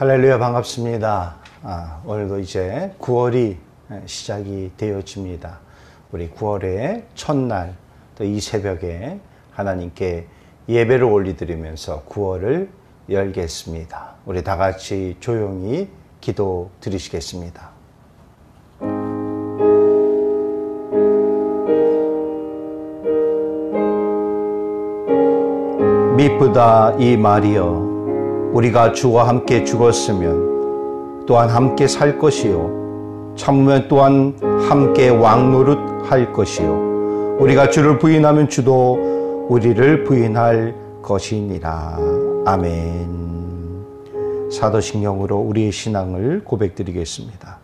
할렐루야, 반갑습니다. 오늘도 이제 9월이 시작이 되어집니다. 우리 9월의 첫날, 또 이 새벽에 하나님께 예배를 올려드리면서 9월을 열겠습니다. 우리 다 같이 조용히 기도 드리시겠습니다. 미쁘다 이 말이여, 우리가 주와 함께 죽었으면 또한 함께 살 것이요, 참으면 또한 함께 왕노릇 할 것이요, 우리가 주를 부인하면 주도 우리를 부인할 것이니라. 아멘. 사도신경으로 우리의 신앙을 고백드리겠습니다.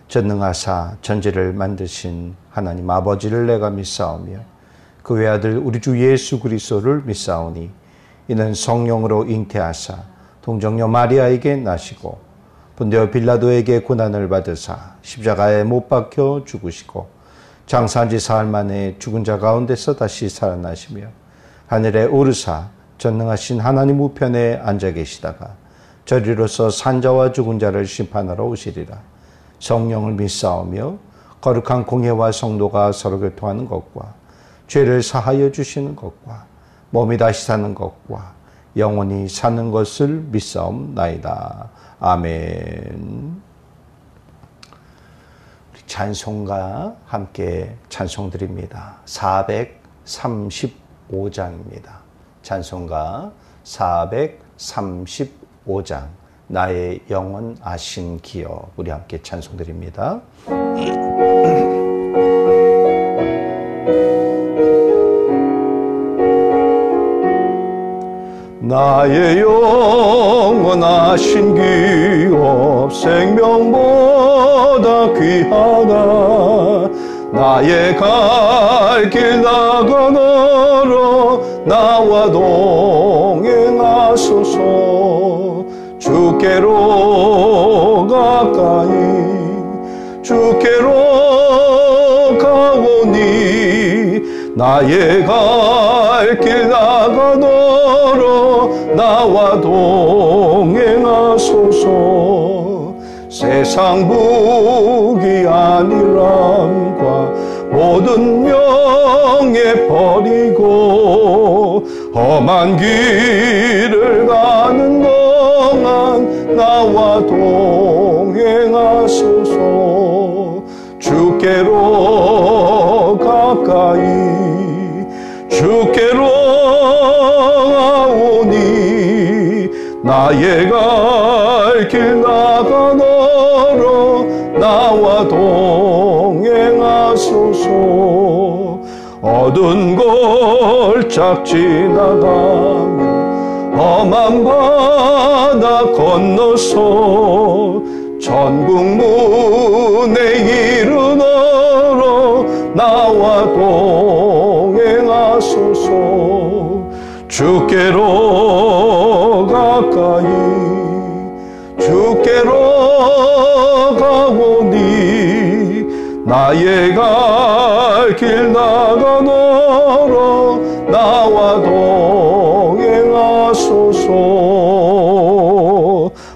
전능하사 전지를 만드신 하나님 아버지를 내가 믿사오며 그 외아들 우리 주 예수 그리스도를 믿사오니 이는 성령으로 잉태하사 동정녀 마리아에게 나시고 본디오 빌라도에게 고난을 받으사 십자가에 못 박혀 죽으시고 장사한 지 사흘 만에 죽은 자 가운데서 다시 살아나시며 하늘에 오르사 전능하신 하나님 우편에 앉아 계시다가 저리로서 산자와 죽은 자를 심판하러 오시리라. 성령을 믿사오며 거룩한 공회와 성도가 서로 교통하는 것과 죄를 사하여 주시는 것과 몸이 다시 사는 것과 영원히 사는 것을 믿사옵나이다. 아멘. 우리 찬송가 함께 찬송드립니다. 435장입니다. 찬송가 435장 나의 영원 아신 기여, 우리 함께 찬송드립니다. 나의 영원하신 기업 생명보다 귀하다. 나의 갈 길 나가너러 나와 동행하소서. 주께로 가까이 주께로 가오니 나의 갈 길 나가너러 나와 동행하소서. 세상 부귀 아니람과 모든 명예 버리고 험한 길을 가는 동안 나와 동행하소서. 주께로 가까이 주께로 오니 나의 갈 길 나가너러 나와 동행하소서. 어두운 골짝 지나가며 험한 바다 건너서 천국 문에 이르러러 나와 동행하소서. 주께로 가까이 주께로 가오니 나의 갈 길 나가너러 나와 동행하소서.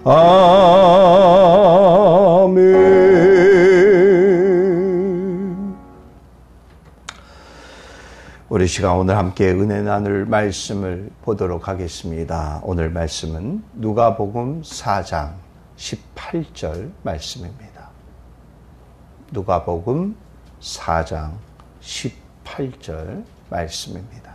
아멘. 우리 시간 오늘 함께 은혜 나눌 말씀을 보도록 하겠습니다. 오늘 말씀은 누가복음 4장 18절 말씀입니다. 누가복음 4장 18절 말씀입니다.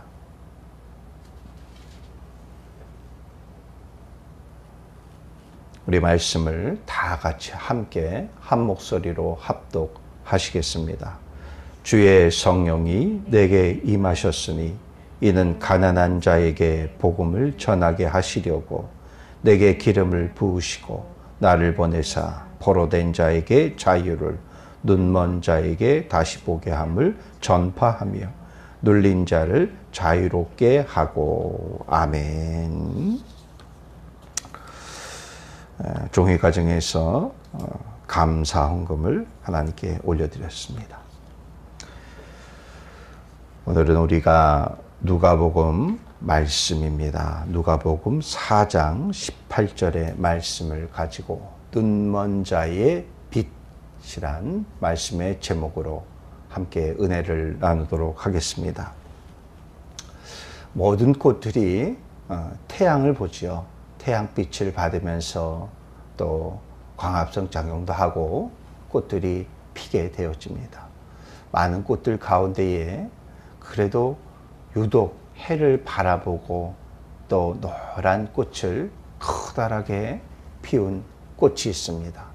우리 말씀을 다 같이 함께 한 목소리로 합독하시겠습니다. 주의 성령이 내게 임하셨으니 이는 가난한 자에게 복음을 전하게 하시려고 내게 기름을 부으시고 나를 보내사 포로된 자에게 자유를, 눈먼 자에게 다시 보게 함을 전파하며 눌린 자를 자유롭게 하고. 아멘. 종회 과정에서 감사 헌금을 하나님께 올려드렸습니다. 오늘은 우리가 누가복음 말씀입니다. 누가복음 4장 18절의 말씀을 가지고 눈먼 자의 빛이란 말씀의 제목으로 함께 은혜를 나누도록 하겠습니다. 모든 꽃들이 태양을 보지요. 태양빛을 받으면서 또 광합성 작용도 하고 꽃들이 피게 되어집니다. 많은 꽃들 가운데에 그래도 유독 해를 바라보고 또 노란 꽃을 커다랗게 피운 꽃이 있습니다.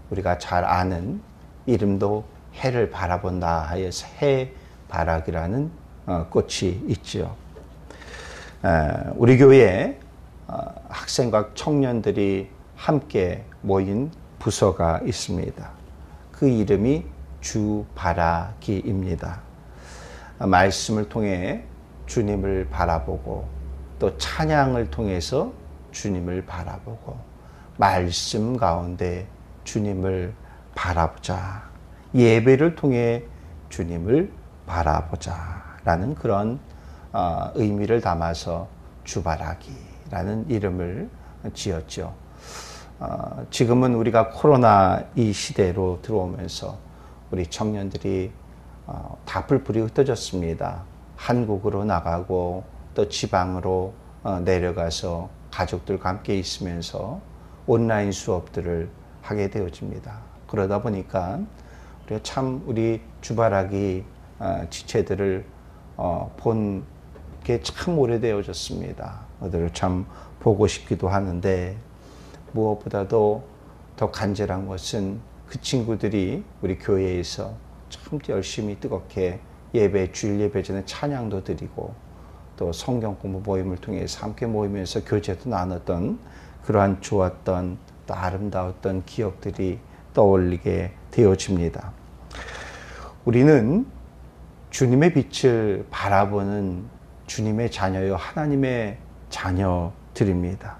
우리가 잘 아는 이름도 해를 바라본다 하여서 해바라기라는 꽃이 있죠. 우리 교회에 학생과 청년들이 함께 모인 부서가 있습니다. 그 이름이 주바라기입니다. 말씀을 통해 주님을 바라보고 또 찬양을 통해서 주님을 바라보고 말씀 가운데 주님을 바라보자. 예배를 통해 주님을 바라보자 라는 그런 의미를 담아서 주바라기라는 이름을 지었죠. 지금은 우리가 코로나 이 시대로 들어오면서 우리 청년들이 다 뿔뿔이 흩어졌습니다. 한국으로 나가고 또 지방으로 내려가서 가족들과 함께 있으면서 온라인 수업들을 하게 되어집니다. 그러다 보니까 우리가 참 우리 주바라기 지체들을 본 게 참 오래되어졌습니다. 그들을 참 보고 싶기도 하는데 무엇보다도 더 간절한 것은 그 친구들이 우리 교회에서 참 열심히 뜨겁게 예배, 주일 예배 전에 찬양도 드리고 또 성경 공부 모임을 통해서 함께 모이면서 교제도 나눴던 그러한 좋았던 또 아름다웠던 기억들이 떠올리게 되어집니다. 우리는 주님의 빛을 바라보는 주님의 자녀요 하나님의 자녀들입니다.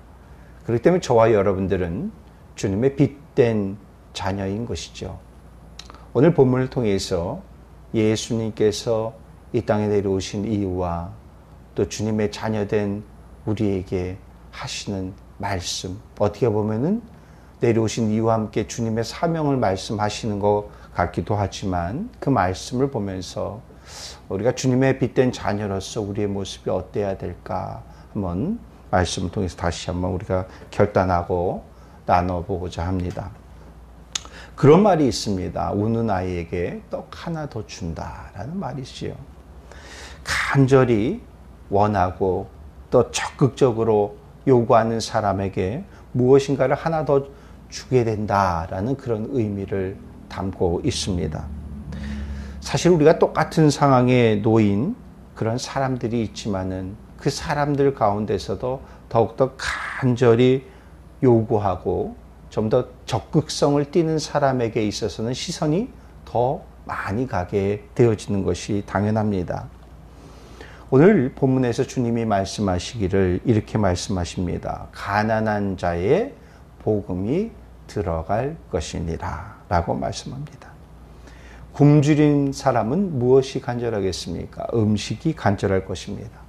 그렇기 때문에 저와 여러분들은 주님의 빛된 자녀인 것이죠. 오늘 본문을 통해서 예수님께서 이 땅에 내려오신 이유와 또 주님의 자녀된 우리에게 하시는 말씀, 어떻게 보면은 내려오신 이유와 함께 주님의 사명을 말씀하시는 것 같기도 하지만 그 말씀을 보면서 우리가 주님의 빛된 자녀로서 우리의 모습이 어때야 될까 한번 말씀을 통해서 다시 한번 우리가 결단하고 나눠보고자 합니다. 그런 말이 있습니다. 우는 아이에게 떡 하나 더 준다라는 말이 있지요. 간절히 원하고 또 적극적으로 요구하는 사람에게 무엇인가를 하나 더 주게 된다라는 그런 의미를 담고 있습니다. 사실 우리가 똑같은 상황에 놓인 그런 사람들이 있지만은 그 사람들 가운데서도 더욱더 간절히 요구하고 좀 더 적극성을 띠는 사람에게 있어서는 시선이 더 많이 가게 되어지는 것이 당연합니다. 오늘 본문에서 주님이 말씀하시기를 이렇게 말씀하십니다. 가난한 자의 복음이 들어갈 것이니라 라고 말씀합니다. 굶주린 사람은 무엇이 간절하겠습니까? 음식이 간절할 것입니다.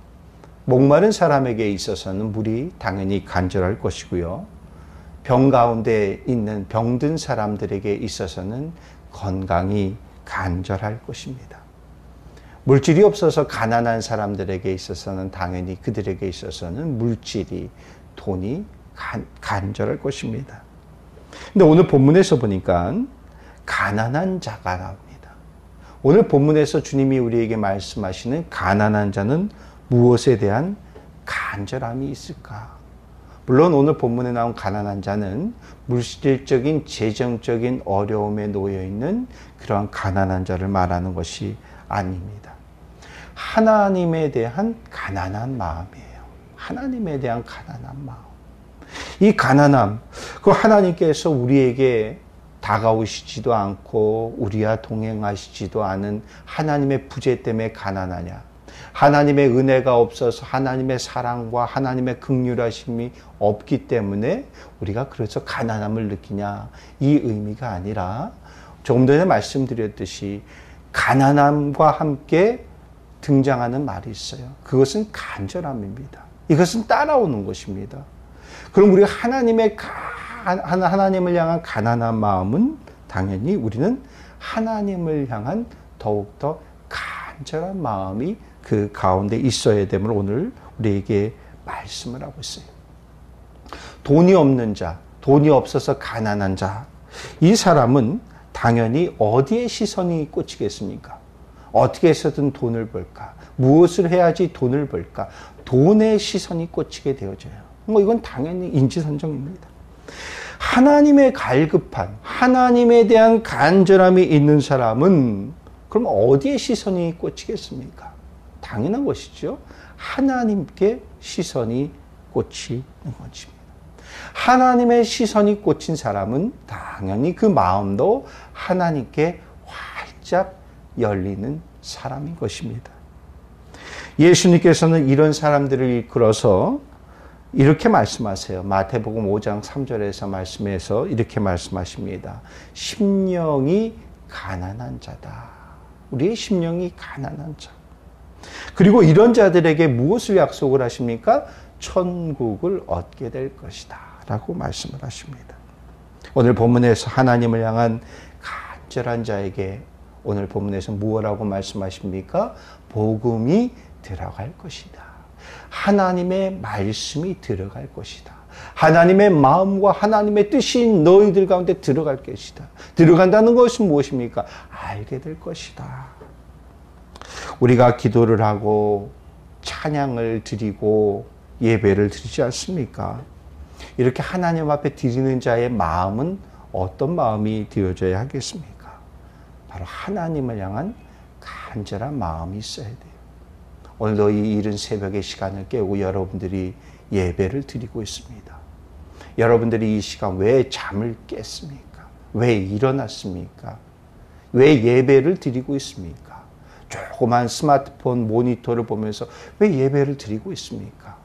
목마른 사람에게 있어서는 물이 당연히 간절할 것이고요. 병 가운데 있는 병든 사람들에게 있어서는 건강이 간절할 것입니다. 물질이 없어서 가난한 사람들에게 있어서는 당연히 그들에게 있어서는 물질이, 돈이 간절할 것입니다. 근데 오늘 본문에서 보니까 가난한 자가 나옵니다. 오늘 본문에서 주님이 우리에게 말씀하시는 가난한 자는 무엇에 대한 간절함이 있을까? 물론 오늘 본문에 나온 가난한 자는 물질적인 재정적인 어려움에 놓여 있는 그런 가난한 자를 말하는 것이 아닙니다. 하나님에 대한 가난한 마음이에요. 하나님에 대한 가난한 마음. 이 가난함, 그 하나님께서 우리에게 다가오시지도 않고 우리와 동행하시지도 않은 하나님의 부재 때문에 가난하냐? 하나님의 은혜가 없어서 하나님의 사랑과 하나님의 긍휼하심이 없기 때문에 우리가 그래서 가난함을 느끼냐? 이 의미가 아니라 조금 전에 말씀드렸듯이 가난함과 함께 등장하는 말이 있어요. 그것은 간절함입니다. 이것은 따라오는 것입니다. 그럼 우리가 하나님을 향한 가난한 마음은 당연히 우리는 하나님을 향한 더욱더 간절한 마음이 그 가운데 있어야 됨을 오늘 우리에게 말씀을 하고 있어요. 돈이 없는 자, 돈이 없어서 가난한 자, 이 사람은 당연히 어디에 시선이 꽂히겠습니까? 어떻게 해서든 돈을 벌까? 무엇을 해야지 돈을 벌까? 돈에 시선이 꽂히게 되어져요. 이건 당연히 인지선정입니다. 하나님의 갈급한, 하나님에 대한 간절함이 있는 사람은 그럼 어디에 시선이 꽂히겠습니까? 당연한 것이죠. 하나님께 시선이 꽂히는 것입니다. 하나님의 시선이 꽂힌 사람은 당연히 그 마음도 하나님께 활짝 열리는 사람인 것입니다. 예수님께서는 이런 사람들을 이끌어서 이렇게 말씀하세요. 마태복음 5장 3절에서 말씀해서 이렇게 말씀하십니다. 심령이 가난한 자다. 우리의 심령이 가난한 자. 그리고 이런 자들에게 무엇을 약속을 하십니까? 천국을 얻게 될 것이다 라고 말씀을 하십니다. 오늘 본문에서 하나님을 향한 간절한 자에게 오늘 본문에서 무엇이라고 말씀하십니까? 복음이 들어갈 것이다. 하나님의 말씀이 들어갈 것이다. 하나님의 마음과 하나님의 뜻이 너희들 가운데 들어갈 것이다. 들어간다는 것은 무엇입니까? 알게 될 것이다. 우리가 기도를 하고 찬양을 드리고 예배를 드리지 않습니까? 이렇게 하나님 앞에 드리는 자의 마음은 어떤 마음이 되어져야 하겠습니까? 바로 하나님을 향한 간절한 마음이 있어야 돼요. 오늘도 이 이른 새벽의 시간을 깨우고 여러분들이 예배를 드리고 있습니다. 여러분들이 이 시간 왜 잠을 깼습니까? 왜 일어났습니까? 왜 예배를 드리고 있습니까? 조그만 스마트폰 모니터를 보면서 왜 예배를 드리고 있습니까?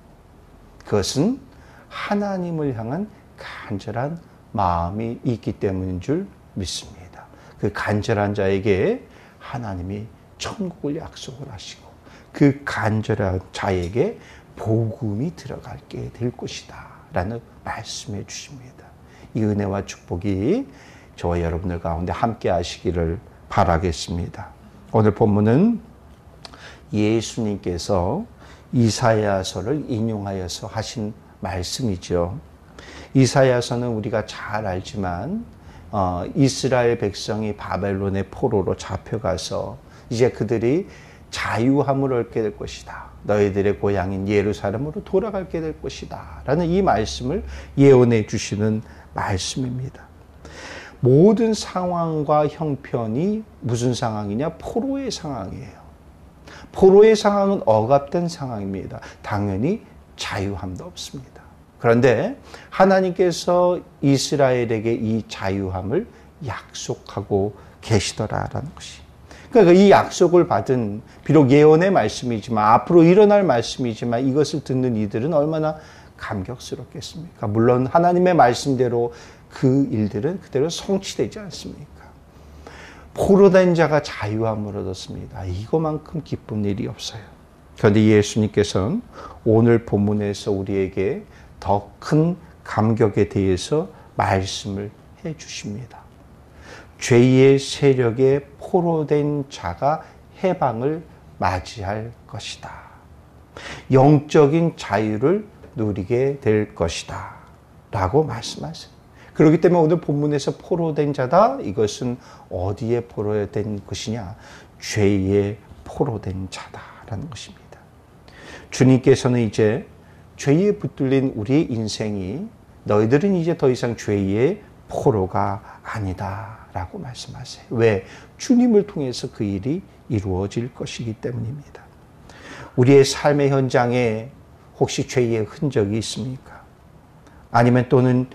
그것은 하나님을 향한 간절한 마음이 있기 때문인 줄 믿습니다. 그 간절한 자에게 하나님이 천국을 약속을 하시고 그 간절한 자에게 복음이 들어가게 될 것이다 라는 말씀해 주십니다. 이 은혜와 축복이 저와 여러분들 가운데 함께 하시기를 바라겠습니다. 오늘 본문은 예수님께서 이사야서를 인용하여서 하신 말씀이죠. 이사야서는 우리가 잘 알지만 이스라엘 백성이 바벨론의 포로로 잡혀가서 이제 그들이 자유함을 얻게 될 것이다. 너희들의 고향인 예루살렘으로 돌아가게 될 것이다. 라는 이 말씀을 예언해 주시는 말씀입니다. 모든 상황과 형편이 무슨 상황이냐? 포로의 상황이에요. 포로의 상황은 억압된 상황입니다. 당연히 자유함도 없습니다. 그런데 하나님께서 이스라엘에게 이 자유함을 약속하고 계시더라라는 것이. 그러니까 이 약속을 받은 비록 예언의 말씀이지만 앞으로 일어날 말씀이지만 이것을 듣는 이들은 얼마나 감격스럽겠습니까? 물론 하나님의 말씀대로 그 일들은 그대로 성취되지 않습니까? 포로된 자가 자유함을 얻었습니다. 이거만큼 기쁜 일이 없어요. 그런데 예수님께서는 오늘 본문에서 우리에게 더 큰 감격에 대해서 말씀을 해 주십니다. 죄의 세력에 포로된 자가 해방을 맞이할 것이다. 영적인 자유를 누리게 될 것이다. 라고 말씀하세요. 그렇기 때문에 오늘 본문에서 포로된 자다. 이것은 어디에 포로된 것이냐? 죄에 포로된 자다라는 것입니다. 주님께서는 이제 죄에 붙들린 우리의 인생이 너희들은 이제 더 이상 죄의 포로가 아니다 라고 말씀하세요. 왜? 주님을 통해서 그 일이 이루어질 것이기 때문입니다. 우리의 삶의 현장에 혹시 죄의 흔적이 있습니까? 아니면 또는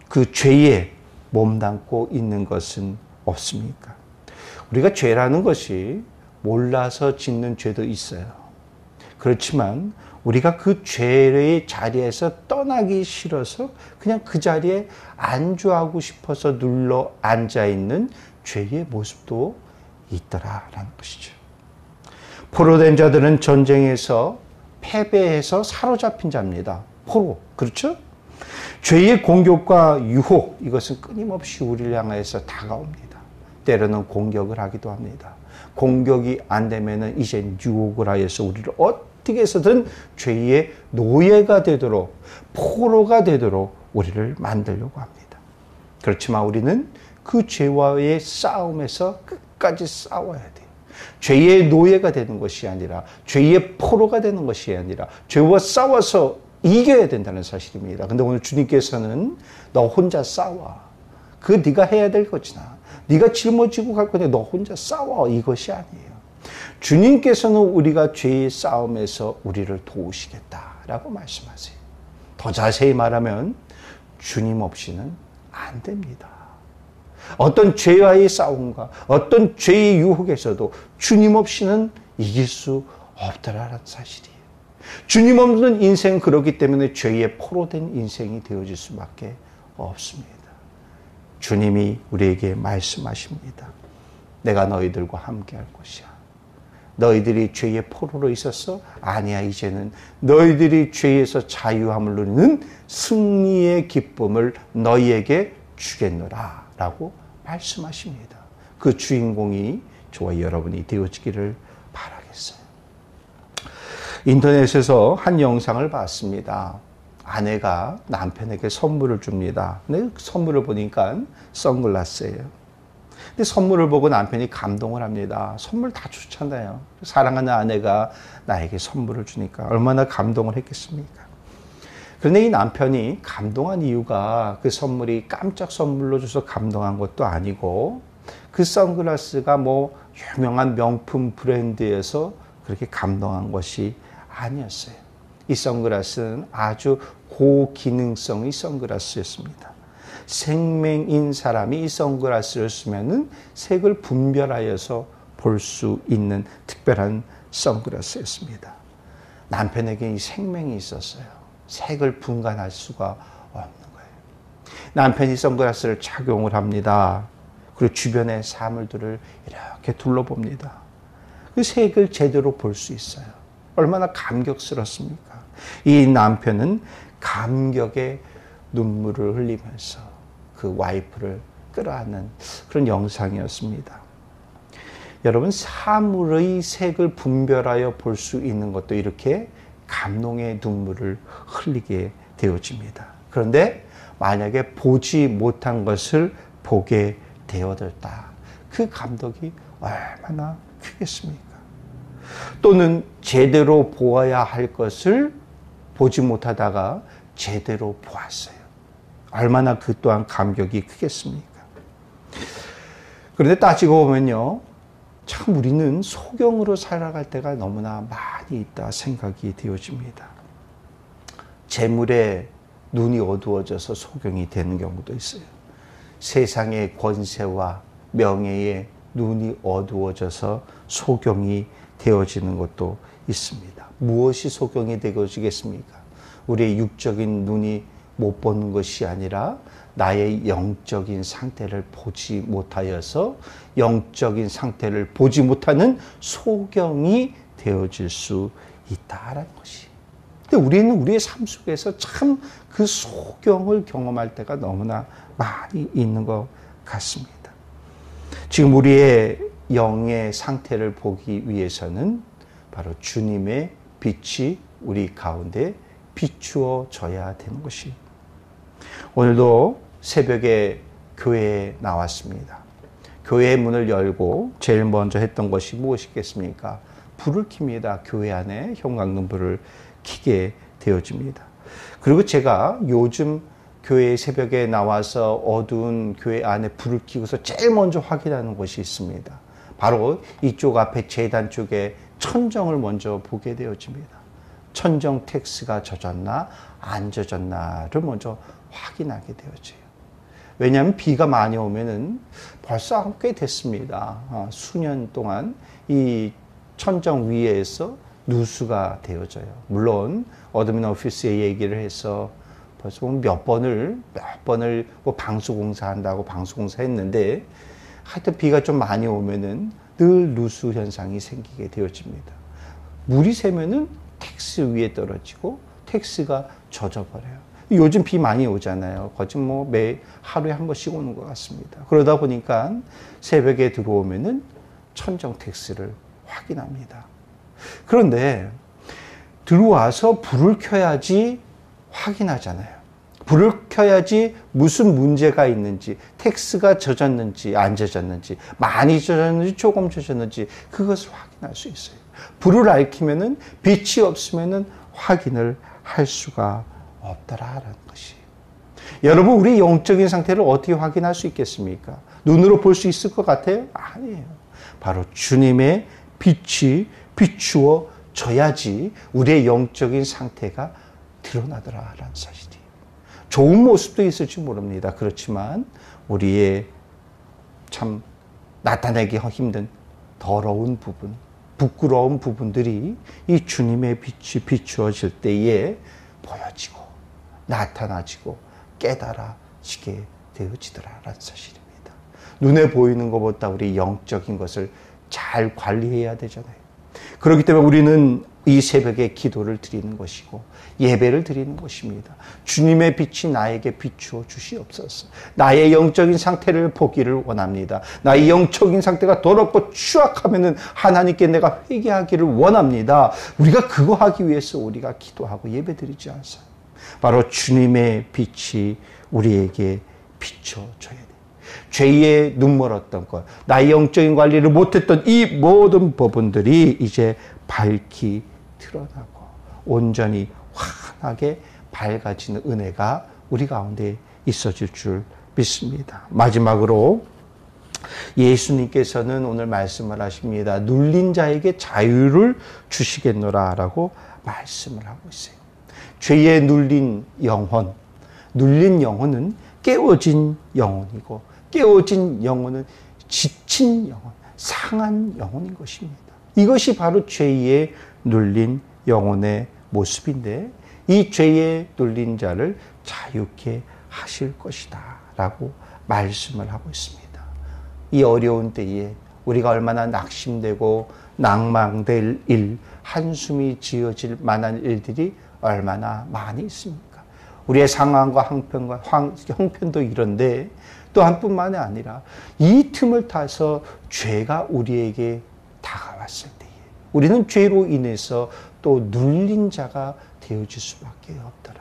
그 죄에 몸담고 있는 것은 없습니까? 우리가 죄라는 것이 몰라서 짓는 죄도 있어요. 그렇지만 우리가 그 죄의 자리에서 떠나기 싫어서 그냥 그 자리에 안주하고 싶어서 눌러 앉아있는 죄의 모습도 있더라라는 것이죠. 포로된 자들은 전쟁에서 패배해서 사로잡힌 자입니다. 포로. 그렇죠? 죄의 공격과 유혹, 이것은 끊임없이 우리를 향해서 다가옵니다. 때로는 공격을 하기도 합니다. 공격이 안 되면은 이제 유혹을 하여서 우리를 어떻게 해서든 죄의 노예가 되도록, 포로가 되도록 우리를 만들려고 합니다. 그렇지만 우리는 그 죄와의 싸움에서 끝까지 싸워야 돼요. 죄의 노예가 되는 것이 아니라, 죄의 포로가 되는 것이 아니라 죄와 싸워서 이겨야 된다는 사실입니다. 근데 오늘 주님께서는 너 혼자 싸워. 그 네가 해야 될 것이나 네가 짊어지고 갈 건데 너 혼자 싸워. 이것이 아니에요. 주님께서는 우리가 죄의 싸움에서 우리를 도우시겠다라고 말씀하세요. 더 자세히 말하면 주님 없이는 안 됩니다. 어떤 죄와의 싸움과 어떤 죄의 유혹에서도 주님 없이는 이길 수 없다라는 사실이에요. 주님 없는 인생은 그렇기 때문에 죄의 포로된 인생이 되어질 수밖에 없습니다. 주님이 우리에게 말씀하십니다. 내가 너희들과 함께 할 것이야. 너희들이 죄의 포로로 있었어? 아니야. 이제는 너희들이 죄에서 자유함을 누리는 승리의 기쁨을 너희에게 주겠노라 라고 말씀하십니다. 그 주인공이 저와 여러분이 되어지기를 바라겠어요. 인터넷에서 한 영상을 봤습니다. 아내가 남편에게 선물을 줍니다. 근데 선물을 보니까 선글라스예요. 근데 선물을 보고 남편이 감동을 합니다. 선물 다 좋잖아요. 사랑하는 아내가 나에게 선물을 주니까 얼마나 감동을 했겠습니까? 그런데 이 남편이 감동한 이유가 그 선물이 깜짝 선물로 줘서 감동한 것도 아니고 그 선글라스가 뭐 유명한 명품 브랜드에서 그렇게 감동한 것이 아니었어요. 이 선글라스는 아주 고기능성의 선글라스였습니다. 생맹인 사람이 이 선글라스를 쓰면은 색을 분별하여서 볼 수 있는 특별한 선글라스였습니다. 남편에게 이 생명이 있었어요. 색을 분간할 수가 없는 거예요. 남편이 선글라스를 착용을 합니다. 그리고 주변의 사물들을 이렇게 둘러봅니다. 그 색을 제대로 볼 수 있어요. 얼마나 감격스럽습니까? 이 남편은 감격의 눈물을 흘리면서 그 와이프를 끌어안는 그런 영상이었습니다. 여러분, 사물의 색을 분별하여 볼 수 있는 것도 이렇게 감동의 눈물을 흘리게 되어집니다. 그런데 만약에 보지 못한 것을 보게 되어졌다. 그 감동이 얼마나 크겠습니까? 또는 제대로 보아야 할 것을 보지 못하다가 제대로 보았어요. 얼마나 그 또한 감격이 크겠습니까? 그런데 따지고 보면요, 참 우리는 소경으로 살아갈 때가 너무나 많이 있다 생각이 되어집니다. 재물에 눈이 어두워져서 소경이 되는 경우도 있어요. 세상의 권세와 명예에 눈이 어두워져서 소경이 되어지는 것도 있습니다. 무엇이 소경이 되어지겠습니까? 우리의 육적인 눈이 못 보는 것이 아니라 나의 영적인 상태를 보지 못하여서 영적인 상태를 보지 못하는 소경이 되어질 수 있다라는 것이. 근데 우리는 우리의 삶 속에서 참 그 소경을 경험할 때가 너무나 많이 있는 것 같습니다. 지금 우리의 영의 상태를 보기 위해서는 바로 주님의 빛이 우리 가운데 비추어져야 되는 것이. 오늘도 새벽에 교회에 나왔습니다. 교회의 문을 열고 제일 먼저 했던 것이 무엇이겠습니까? 불을 킵니다. 교회 안에 형광등불을 켜게 되어집니다. 그리고 제가 요즘 교회 새벽에 나와서 어두운 교회 안에 불을 켜고서 제일 먼저 확인하는 것이 있습니다. 바로 이쪽 앞에 제단 쪽에 천정을 먼저 보게 되어집니다. 천정 텍스가 젖었나 안 젖었나를 먼저 확인하게 되어져요. 왜냐하면 비가 많이 오면은 벌써 꽤 됐습니다. 수년 동안 이 천정 위에서 누수가 되어져요. 물론 어드민 오피스에 얘기를 해서 벌써 몇 번을 뭐 방수공사 한다고 방수공사 했는데 하여튼 비가 좀 많이 오면은 늘 누수 현상이 생기게 되어집니다. 물이 새면은 텍스 위에 떨어지고 텍스가 젖어버려요. 요즘 비 많이 오잖아요. 거의 뭐 하루에 한 번씩 오는 것 같습니다. 그러다 보니까 새벽에 들어오면은 천정 텍스를 확인합니다. 그런데 들어와서 불을 켜야지 확인하잖아요. 불을 켜야지 무슨 문제가 있는지, 텍스가 젖었는지 안 젖었는지, 많이 젖었는지 조금 젖었는지 그것을 확인할 수 있어요. 불을 안 켜면은 빛이 없으면은 확인을 할 수가 없다라는 것이에요. 여러분, 우리 영적인 상태를 어떻게 확인할 수 있겠습니까? 눈으로 볼 수 있을 것 같아요? 아니에요. 바로 주님의 빛이 비추어 져야지 우리의 영적인 상태가 드러나더라라는 사실이에요. 좋은 모습도 있을지 모릅니다. 그렇지만 우리의 참 나타내기 힘든 더러운 부분, 부끄러운 부분들이 이 주님의 빛이 비추어질 때에 보여지고 나타나지고 깨달아지게 되어지더라라는 사실입니다. 눈에 보이는 것보다 우리 영적인 것을 잘 관리해야 되잖아요. 그렇기 때문에 우리는 이 새벽에 기도를 드리는 것이고 예배를 드리는 것입니다. 주님의 빛이 나에게 비추어 주시옵소서. 나의 영적인 상태를 보기를 원합니다. 나의 영적인 상태가 더럽고 추악하면은 하나님께 내가 회개하기를 원합니다. 우리가 그거 하기 위해서 우리가 기도하고 예배 드리지 않아요. 바로 주님의 빛이 우리에게 비춰줘야 돼요. 죄에 눈멀었던 것, 나의 영적인 관리를 못했던 이 모든 부분들이 이제 밝히 드러나고 온전히 환하게 밝아지는 은혜가 우리 가운데 있어질 줄 믿습니다. 마지막으로 예수님께서는 오늘 말씀을 하십니다. 눌린 자에게 자유를 주시겠노라라고 말씀을 하고 있어요. 죄에 눌린 영혼은 깨어진 영혼이고 깨어진 영혼은 지친 영혼, 상한 영혼인 것입니다. 이것이 바로 죄에 눌린 영혼의 모습인데 이 죄에 눌린 자를 자유케 하실 것이다 라고 말씀을 하고 있습니다. 이 어려운 때에 우리가 얼마나 낙심되고 낭망될 일, 한숨이 지어질 만한 일들이 얼마나 많이 있습니까? 우리의 상황과 형편도 이런데 또 한뿐만이 아니라 이 틈을 타서 죄가 우리에게 다가왔을 때에 우리는 죄로 인해서 또 눌린 자가 되어질 수밖에 없더라.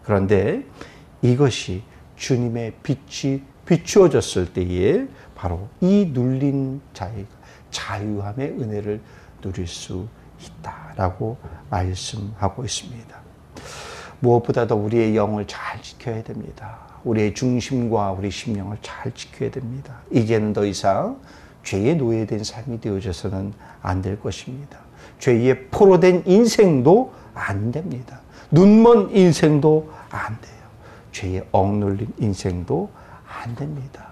그런데 이것이 주님의 빛이 비추어졌을 때에 바로 이 눌린 자의 자유함의 은혜를 누릴 수 있다라고 말씀하고 있습니다. 무엇보다도 우리의 영을 잘 지켜야 됩니다. 우리의 중심과 우리 심령을 잘 지켜야 됩니다. 이제는 더 이상 죄에 노예된 삶이 되어져서는 안 될 것입니다. 죄에 포로된 인생도 안 됩니다. 눈먼 인생도 안 돼요. 죄에 억눌린 인생도 안 됩니다.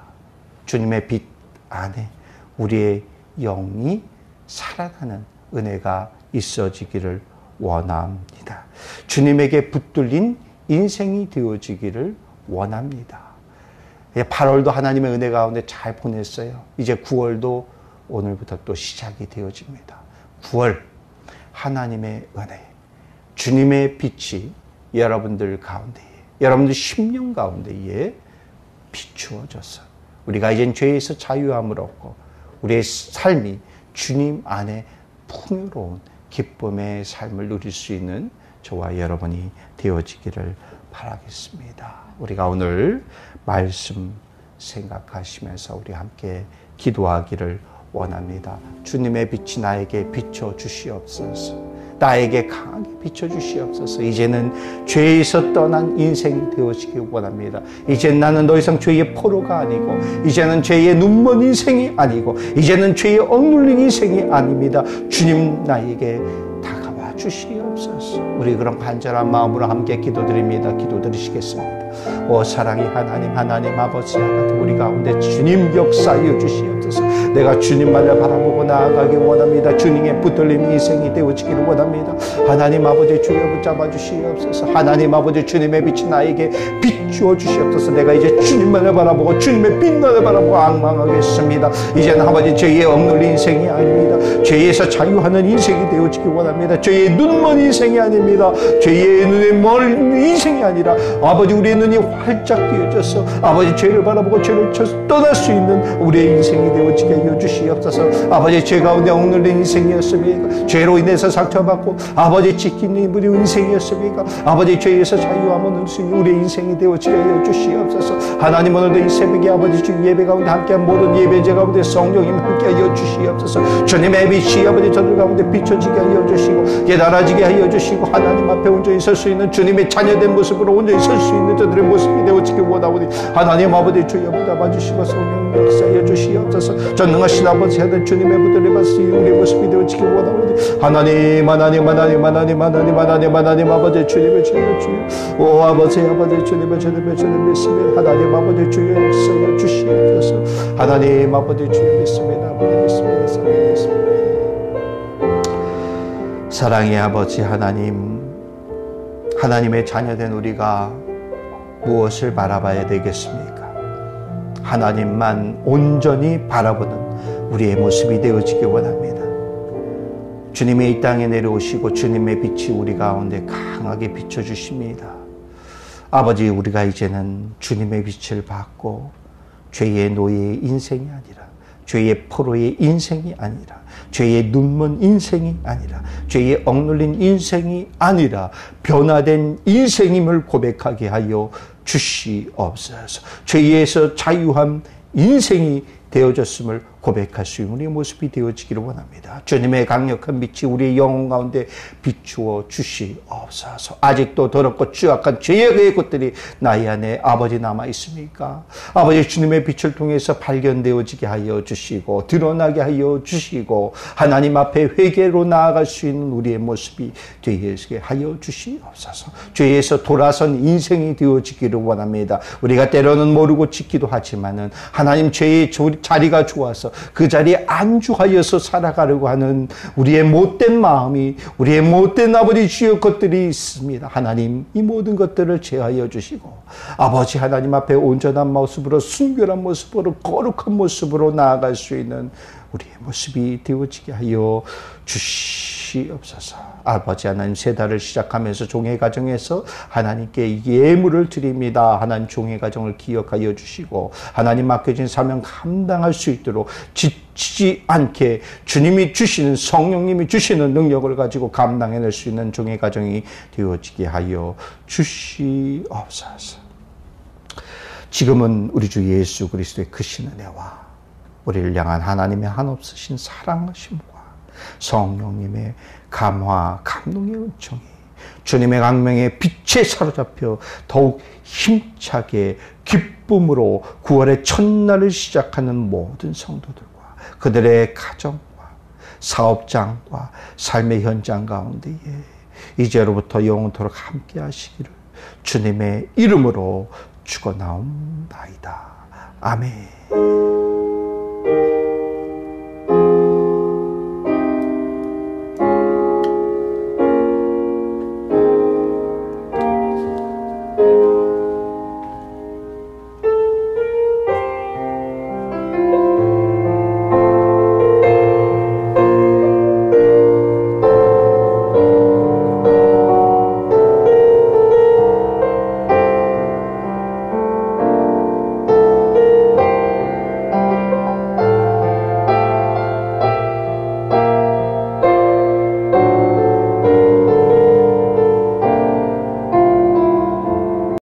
주님의 빛 안에 우리의 영이 살아나는 은혜가 있어지기를 원합니다. 주님에게 붙들린 인생이 되어지기를 원합니다. 8월도 하나님의 은혜 가운데 잘 보냈어요. 이제 9월도 오늘부터 또 시작이 되어집니다. 9월 하나님의 은혜, 주님의 빛이 여러분들 가운데에, 여러분들 심령 가운데에 비추어져서 우리가 이젠 죄에서 자유함을 얻고 우리의 삶이 주님 안에 풍요로운 기쁨의 삶을 누릴 수 있는 저와 여러분이 되어지기를 바라겠습니다. 우리가 오늘 말씀 생각하시면서 우리 함께 기도하기를 원합니다. 주님의 빛이 나에게 비춰 주시옵소서. 나에게 강하게 비춰주시옵소서. 이제는 죄에서 떠난 인생이 되어지길 원합니다. 이제는 나는 더 이상 죄의 포로가 아니고 이제는 죄의 눈먼 인생이 아니고 이제는 죄에 억눌린 인생이 아닙니다. 주님 나에게 다가와 주시옵소서. 우리 그런 간절한 마음으로 함께 기도드립니다. 기도드리시겠습니다. 오 사랑의 하나님 아버지 우리 가운데 주님 역사하여 주시옵소서. 내가 주님만을 바라보고 나아가기 원합니다. 주님의 붙들림 인생이 되어지기를 원합니다. 하나님 아버지 주여 붙잡아 주시옵소서. 하나님 아버지 주님의 빛이 나에게 빛 비추어 주시옵소서. 내가 이제 주님만을 바라보고 주님의 빛나를 바라보고 앙망하겠습니다. 이제는 아버지 죄에 억눌린 인생이 아닙니다. 죄에서 자유하는 인생이 되어지기 원합니다. 죄의 눈먼 인생이 아닙니다. 죄의 눈에 멀은 인생이 아니라 아버지 우리의 눈이 활짝 띄어져서 아버지 죄를 바라보고 죄를 떠날 수 있는 우리의 인생이 되어지게 하여 주시옵소서. 아버지 죄 가운데 억눌린 인생이었습니까? 죄로 인해서 상처받고 아버지 지키는 우리 인생이었습니까? 아버지 죄에서 자유함을 얻을 수 있는 우리의 인생이 되어지게 하여 주시옵소서. 하나님 오늘도 이 새벽에 아버지 주 예배 가운데 함께한 모든 예배제 가운데 성령님 함께하여 주시옵소서. 주님의 빛이 아버지 저들 가운데 비춰지게 하여 주시고 깨달아지게 하여 주시고 하나님 앞에 온전히 설 수 있는 주님의 자녀된 모습으로 온전히 설 수 있는 저들의 모습이 되어지기 원하오니 하나님 아버지 주여 붙잡아주시고 성령 역사하여 주시옵소서. 전능하신 아버지 하늘 주님의 붙들려 받으시 우리의 모습이 되어지기 원하오니 하나님 아버지 주님의 주여 오 아버지 주님의 주님 믿습니다. 하나님 아버지 주여 역사하여 주시옵소서. 하나님 아버지 주여 믿습니다. 아버지 믿습니다. 사랑의 믿습니다. 사랑의 아버지 하나님, 하나님의 자녀된 우리가 무엇을 바라봐야 되겠습니까? 하나님만 온전히 바라보는 우리의 모습이 되어지기 원합니다. 주님이 이 땅에 내려오시고 주님의 빛이 우리 가운데 강하게 비춰주십니다. 아버지 우리가 이제는 주님의 빛을 받고 죄의 노예의 인생이 아니라 죄의 포로의 인생이 아니라 죄의 눈먼 인생이 아니라 죄의 억눌린 인생이 아니라 변화된 인생임을 고백하게 하여 주시옵소서. 죄에서 자유한 인생이 되어졌음을 고백할 수 있는 우리의 모습이 되어지기를 원합니다. 주님의 강력한 빛이 우리의 영혼 가운데 비추어 주시옵소서. 아직도 더럽고 추악한 죄의 것들이 나의 안에 아버지 남아 있습니까? 아버지 주님의 빛을 통해서 발견되어지게 하여 주시고 드러나게 하여 주시고 하나님 앞에 회개로 나아갈 수 있는 우리의 모습이 되게 하여 주시옵소서. 죄에서 돌아선 인생이 되어지기를 원합니다. 우리가 때로는 모르고 짓기도 하지만은 하나님 죄의 자리가 좋아서 그 자리에 안주하여서 살아가려고 하는 우리의 못된 마음이 우리의 못된 아버지 주여 것들이 있습니다. 하나님 이 모든 것들을 제하여 주시고 아버지 하나님 앞에 온전한 모습으로 순결한 모습으로 거룩한 모습으로 나아갈 수 있는 우리의 모습이 되어지게 하여 주시옵소서. 아버지 하나님 새 달을 시작하면서 종의 가정에서 하나님께 예물을 드립니다. 하나님 종의 가정을 기억하여 주시고 하나님 맡겨진 사명 감당할 수 있도록 지치지 않게 주님이 주시는 성령님이 주시는 능력을 가지고 감당해낼 수 있는 종의 가정이 되어지게 하여 주시옵소서. 지금은 우리 주 예수 그리스도의 크신 은혜와 우리를 향한 하나님의 한없으신 사랑하심과 성령님의 감화 감동의 은총이 주님의 강명의 빛에 사로잡혀 더욱 힘차게 기쁨으로 9월의 첫날을 시작하는 모든 성도들과 그들의 가정과 사업장과 삶의 현장 가운데에 이제로부터 영원토록 함께 하시기를 주님의 이름으로 축원하옵나이다. 아멘.